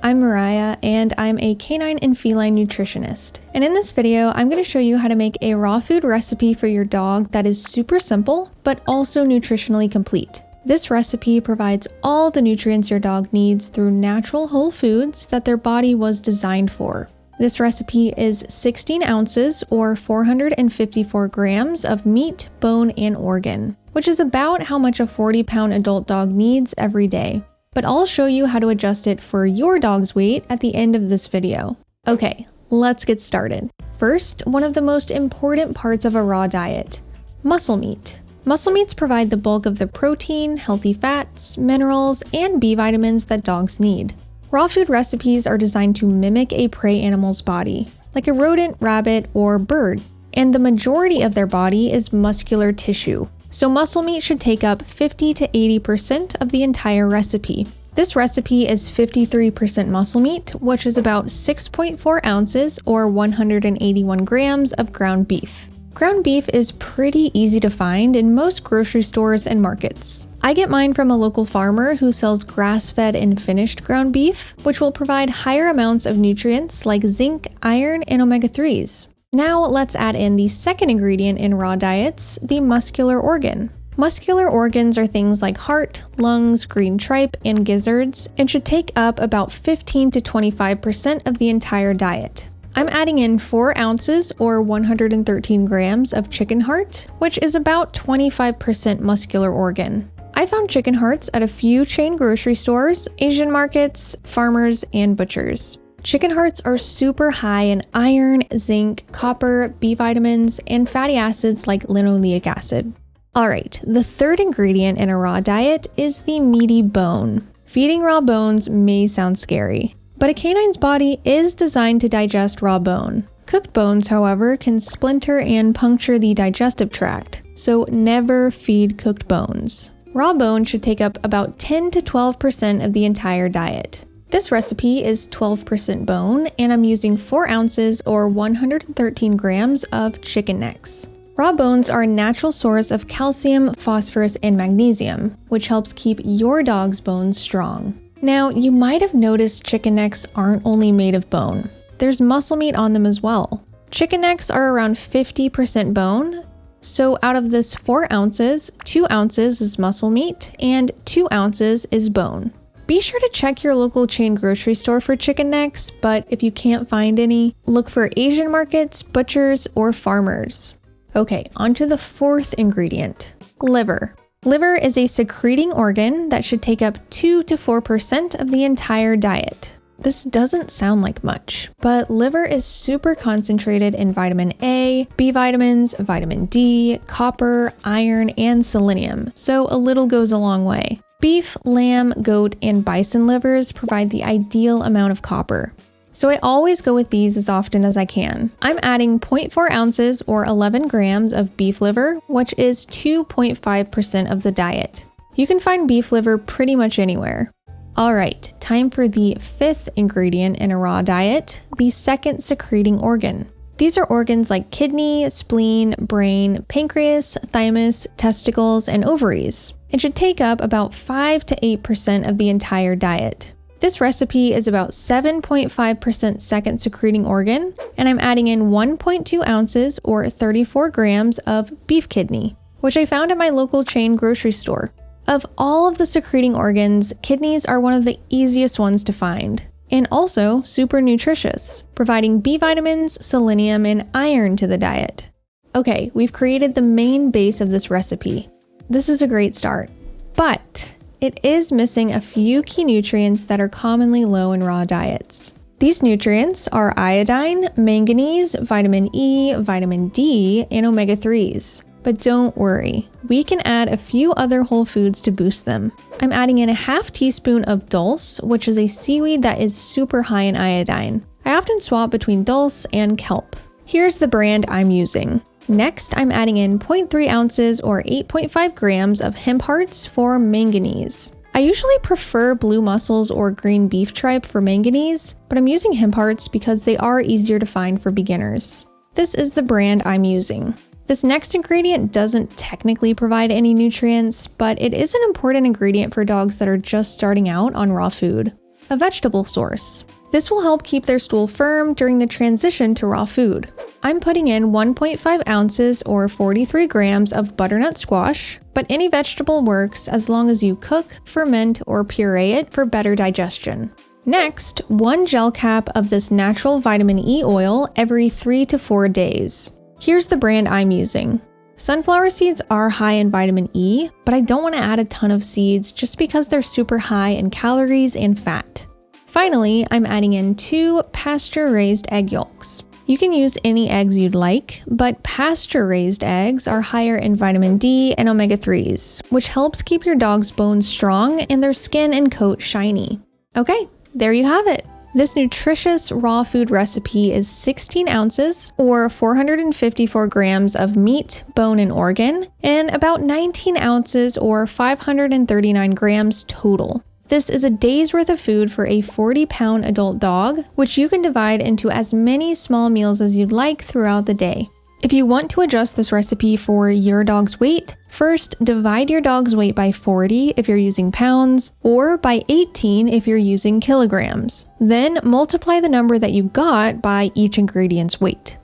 I'm Mariah and I'm a canine and feline nutritionist. And in this video, I'm going to show you how to make a raw food recipe for your dog that is super simple, but also nutritionally complete. This recipe provides all the nutrients your dog needs through natural whole foods that their body was designed for. This recipe is 16 ounces or 454 grams of meat, bone, and organ, which is about how much a 40-pound adult dog needs every day. But I'll show you how to adjust it for your dog's weight at the end of this video. Okay, let's get started. First, one of the most important parts of a raw diet, muscle meat. Muscle meats provide the bulk of the protein, healthy fats, minerals, and B vitamins that dogs need. Raw food recipes are designed to mimic a prey animal's body, like a rodent, rabbit, or bird, and the majority of their body is muscular tissue. So muscle meat should take up 50 to 80% of the entire recipe. This recipe is 53% muscle meat, which is about 6.4 ounces or 181 grams of ground beef. Ground beef is pretty easy to find in most grocery stores and markets. I get mine from a local farmer who sells grass-fed and finished ground beef, which will provide higher amounts of nutrients like zinc, iron, and omega-3s. Now let's add in the second ingredient in raw diets, the muscular organ. Muscular organs are things like heart, lungs, green tripe, and gizzards, and should take up about 15 to 25% of the entire diet. I'm adding in 4 ounces or 113 grams of chicken heart, which is about 25% muscular organ. I found chicken hearts at a few chain grocery stores, Asian markets, farmers, and butchers. Chicken hearts are super high in iron, zinc, copper, B vitamins, and fatty acids like linoleic acid. Alright, the third ingredient in a raw diet is the meaty bone. Feeding raw bones may sound scary, but a canine's body is designed to digest raw bone. Cooked bones, however, can splinter and puncture the digestive tract, so never feed cooked bones. Raw bone should take up about 10 to 12% of the entire diet. This recipe is 12% bone, and I'm using 4 ounces or 113 grams of chicken necks. Raw bones are a natural source of calcium, phosphorus, and magnesium, which helps keep your dog's bones strong. Now, you might have noticed chicken necks aren't only made of bone. There's muscle meat on them as well. Chicken necks are around 50% bone, so out of this 4 ounces, 2 ounces is muscle meat and 2 ounces is bone. Be sure to check your local chain grocery store for chicken necks, but if you can't find any, look for Asian markets, butchers, or farmers. Okay, on to the fourth ingredient, liver. Liver is a secreting organ that should take up 2 to 4% of the entire diet. This doesn't sound like much, but liver is super concentrated in vitamin A, B vitamins, vitamin D, copper, iron, and selenium, so a little goes a long way. Beef, lamb, goat, and bison livers provide the ideal amount of copper. So I always go with these as often as I can. I'm adding 0.4 ounces or 11 grams of beef liver, which is 2.5% of the diet. You can find beef liver pretty much anywhere. Alright, time for the fifth ingredient in a raw diet, the second secreting organ. These are organs like kidney, spleen, brain, pancreas, thymus, testicles, and ovaries. It should take up about 5 to 8% of the entire diet. This recipe is about 7.5% second secreting organ, and I'm adding in 1.2 ounces or 34 grams of beef kidney, which I found at my local chain grocery store. Of all of the secreting organs, kidneys are one of the easiest ones to find, and also super nutritious, providing B vitamins, selenium, and iron to the diet. Okay, we've created the main base of this recipe. This is a great start, but it is missing a few key nutrients that are commonly low in raw diets. These nutrients are iodine, manganese, vitamin E, vitamin D, and omega-3s. But don't worry, we can add a few other whole foods to boost them. I'm adding in a half teaspoon of dulse, which is a seaweed that is super high in iodine. I often swap between dulse and kelp. Here's the brand I'm using. Next, I'm adding in 0.3 ounces or 8.5 grams of hemp hearts for manganese. I usually prefer blue mussels or green beef tripe for manganese, but I'm using hemp hearts because they are easier to find for beginners. This is the brand I'm using. This next ingredient doesn't technically provide any nutrients, but it is an important ingredient for dogs that are just starting out on raw food. a vegetable source. This will help keep their stool firm during the transition to raw food. I'm putting in 1.5 ounces or 43 grams of butternut squash, but any vegetable works as long as you cook, ferment, or puree it for better digestion. Next, 1 gel cap of this natural vitamin E oil every 3 to 4 days. Here's the brand I'm using. Sunflower seeds are high in vitamin E, but I don't want to add a ton of seeds just because they're super high in calories and fat. Finally, I'm adding in 2 pasture-raised egg yolks. You can use any eggs you'd like, but pasture-raised eggs are higher in vitamin D and omega-3s, which helps keep your dog's bones strong and their skin and coat shiny. Okay, there you have it. This nutritious raw food recipe is 16 ounces or 454 grams of meat, bone, and organ, and about 19 ounces or 539 grams total. This is a day's worth of food for a 40-pound adult dog, which you can divide into as many small meals as you'd like throughout the day. If you want to adjust this recipe for your dog's weight, first divide your dog's weight by 40 if you're using pounds, or by 18 if you're using kilograms. Then multiply the number that you got by each ingredient's weight.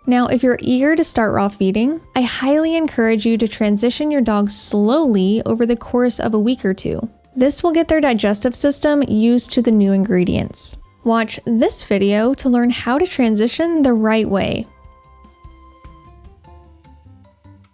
Now, if you're eager to start raw feeding, I highly encourage you to transition your dog slowly over the course of a week or two. This will get their digestive system used to the new ingredients. Watch this video to learn how to transition the right way.